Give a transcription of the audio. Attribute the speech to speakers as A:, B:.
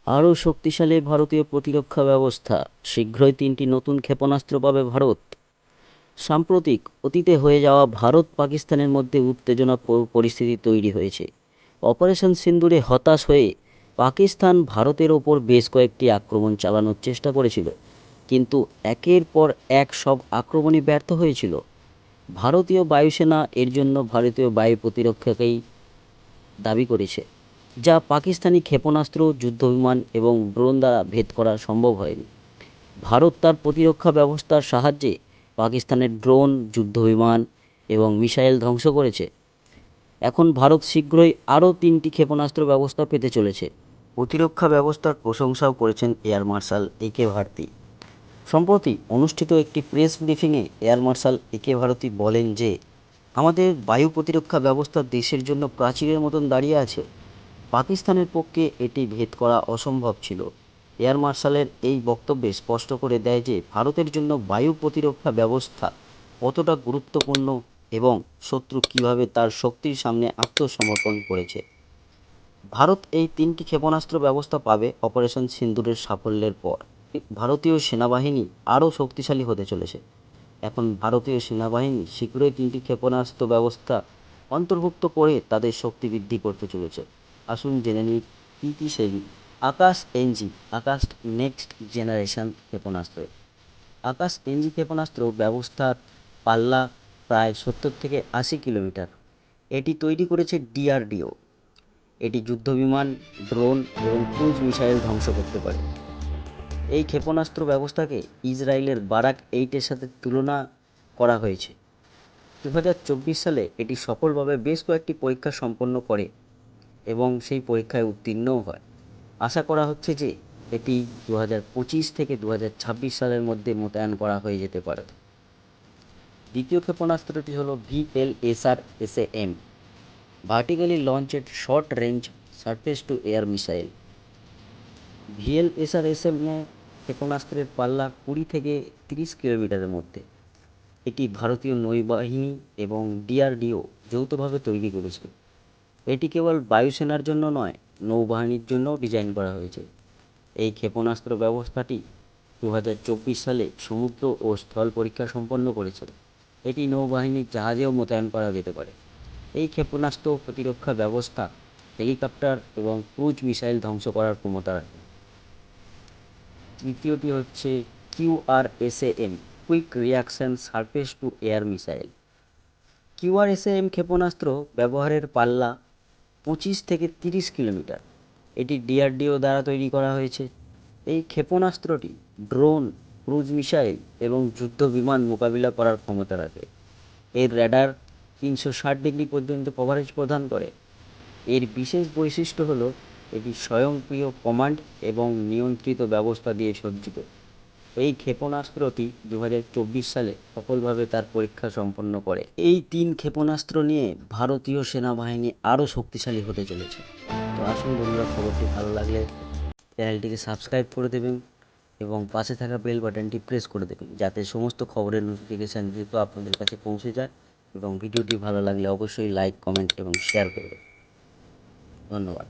A: আরও শক্তিশালী ভারতীয় প্রতিরক্ষা ব্যবস্থা। শীঘ্রই 3টি নতুন ক্ষেপণাস্ত্র পাবে ভারত। সাম্প্রতিক অতীতে হয়ে যাওয়া ভারত পাকিস্তানের মধ্যে উত্তেজনা পরিস্থিতি তৈরি হয়েছে। অপারেশন সিন্দুরে হতাশ হয়ে পাকিস্তান ভারতের ওপর বেশ কয়েকটি আক্রমণ চালানোর চেষ্টা করেছিল, কিন্তু একের পর এক সব আক্রমণই ব্যর্থ হয়েছিল। ভারতীয় বায়ুসেনা এর জন্য ভারতীয় বায়ু প্রতিরক্ষাকেই দাবি করেছে, যা পাকিস্তানি ক্ষেপণাস্ত্র, যুদ্ধবিমান এবং ড্রোন দ্বারা ভেদ করা সম্ভব হয়নি। ভারত তার প্রতিরক্ষা ব্যবস্থার সাহায্যে পাকিস্তানের ড্রোন, যুদ্ধবিমান এবং মিসাইল ধ্বংস করেছে। এখন ভারত শীঘ্রই আরও 3টি ক্ষেপণাস্ত্র ব্যবস্থা পেতে চলেছে। প্রতিরক্ষা ব্যবস্থার প্রশংসাও করেছেন এয়ার মার্শাল একে ভারতী। সম্প্রতি অনুষ্ঠিত একটি প্রেস ব্রিফিংয়ে এয়ার মার্শাল একে ভারতী বলেন যে, আমাদের বায়ু প্রতিরক্ষা ব্যবস্থা দেশের জন্য প্রাচীরের মতন দাঁড়িয়ে আছে। পাকিস্তানের পক্ষে এটি ভেদ করা অসম্ভব ছিল। এয়ার মার্শালের এই বক্তব্যে স্পষ্ট করে দেয় যে ভারতের জন্য বায়ু প্রতিরক্ষা ব্যবস্থা কতটা গুরুত্বপূর্ণ এবং শত্রু কীভাবে তার শক্তির সামনে আত্মসমর্পণ করেছে। ভারত এই 3টি ক্ষেপণাস্ত্র ব্যবস্থা পাবে অপারেশন সিন্দুরের সাফল্যের পর। ভারতীয় সেনাবাহিনী আরও শক্তিশালী হতে চলেছে। এখন ভারতীয় সেনাবাহিনী শীঘ্রই 3টি ক্ষেপণাস্ত্র ব্যবস্থা অন্তর্ভুক্ত করে তাদের শক্তি বৃদ্ধি করতে চলেছে। আসুন জেনে নিই কী কী সেই আকাশ এনজি, আকাশ নেক্সট জেনারেশন ক্ষেপণাস্ত্র। আকাশ এনজি ক্ষেপণাস্ত্র ব্যবস্থার পাল্লা প্রায় 70 থেকে 80 কিলোমিটার। এটি তৈরি করেছে ডিআরডিও। এটি যুদ্ধবিমান, ড্রোন এবং ক্রুজ মিসাইল ধ্বংস করতে পারে। এই ক্ষেপণাস্ত্র ব্যবস্থাকে ইসরায়েলের বারাক 8-এর সাথে তুলনা করা হয়েছে। 2024 সালে এটি সফলভাবে বেশ কয়েকটি পরীক্ষা সম্পন্ন করে এবং সেই পরীক্ষায় উত্তীর্ণও হয়। আশা করা হচ্ছে যে এটি 2025 থেকে 2026 সালের মধ্যে মোতায়েন করা হয়ে যেতে পারে। দ্বিতীয় ক্ষেপণাস্ত্রটি হলো VLSR-SM, vertically লঞ্চেড short range surface two air missile. VLSR-SM ক্ষেপণাস্ত্রের পাল্লা 20 থেকে 30 কিলোমিটারের মধ্যে। এটি ভারতীয় নৌবাহিনী এবং ডিআরডিও যৌথভাবে তৈরি করেছে। এটি কেবল বায়ুসেনার জন্য নয়, নৌবাহিনীর জন্যও ডিজাইন করা হয়েছে। এই ক্ষেপণাস্ত্র ব্যবস্থাটি 2024 সালে সমুদ্র ও স্থল পরীক্ষা সম্পন্ন করেছিল। এটি নৌবাহিনীর জাহাজেও মোতায়েন করা যেতে পারে। এই ক্ষেপণাস্ত্র প্রতিরক্ষা ব্যবস্থা হেলিকপ্টার এবং ক্রুজ মিসাইল ধ্বংস করার ক্ষমতা রাখে। তৃতীয়টি হচ্ছে QRSAM, quick reaction surface two air missile. QRSAM ক্ষেপণাস্ত্র ব্যবহারের পাল্লা 25 থেকে 30 কিলোমিটার। এটি ডিআরডিও দ্বারা তৈরি করা হয়েছে। এই ক্ষেপণাস্ত্রটি ড্রোন, ক্রুজ মিসাইল এবং যুদ্ধ বিমান মোকাবিলা করার ক্ষমতা রাখে। এর র্যাডার 360 ডিগ্রি পর্যন্ত কভারেজ প্রদান করে। এর বিশেষ বৈশিষ্ট্য হলো এটি স্বয়ংক্রিয় কমান্ড এবং নিয়ন্ত্রিত ব্যবস্থা দিয়ে সজ্জিত। এই ক্ষেপণাস্ত্রটি 2024 সালে সফলভাবে তার পরীক্ষা সম্পন্ন করে। এই 3 ক্ষেপণাস্ত্র নিয়ে ভারতীয় সেনাবাহিনী আরও শক্তিশালী হতে চলেছে। তো আসুন বন্ধুরা, খবরটি ভালো লাগলে চ্যানেলটিকে সাবস্ক্রাইব করে দেবেন এবং পাশে থাকা বেল বাটনটি প্রেস করে দেবেন, যাতে সমস্ত খবরের নোটিফিকেশান দ্রুত আপনাদের কাছে পৌঁছে যায়। এবং ভিডিওটি ভালো লাগলে অবশ্যই লাইক, কমেন্ট এবং শেয়ার করবেন। ধন্যবাদ।